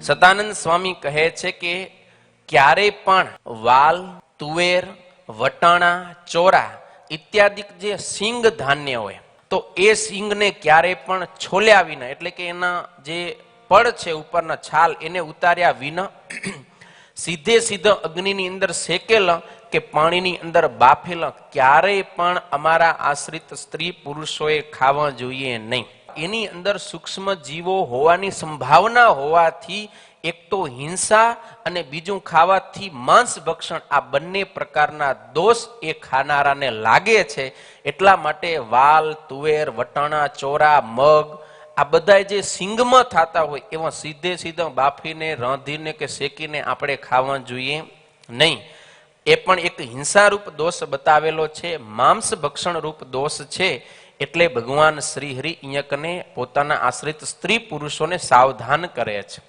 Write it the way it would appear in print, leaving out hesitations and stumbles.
સતાનંદ સ્વામી કહે છે કે ક્યારે પણ વાલ, તુવેર, વટાણા, ચોરા ઇત્યાદિ જે સિંગ ધાન્ય હોય તો એ સિંગને ક્યારે પણ છોલ્યા વિના, એટલે કે એના જે પડ છે ઉપરના છાલ એને ઉતાર્યા વિના સીધે અગ્નિની અંદર શેકેલા કે પાણીની અંદર બાફેલા ક્યારેય પણ અમારા આશ્રિત સ્ત્રી પુરુષોએ ખાવા જોઈએ નહીં. એની અંદર સૂક્ષ્મ જીવો હોવાની સંભાવના હોવાથી એક તો હિંસા અને બીજું ખાવાથી માંસ ભક્ષણ, આ બંને પ્રકારના દોષ એ ખાનારાને લાગે છે. એટલા માટે વાલ, તુવેર, વટાણા, ચોરા, મગ આ બધા જે સિંગમાં થતા હોય એવા સીધા બાફીને, રાંધીને કે શેકીને આપણે ખાવા જોઈએ નહીં. એ પણ એક હિંસારૂપ દોષ બતાવેલો છે, માંસ ભક્ષણ રૂપ દોષ છે. એટલે ભગવાન શ્રી હરિ અહીંયા કને પોતાના આશ્રિત સ્ત્રી પુરુષોને સાવધાન કરે છે.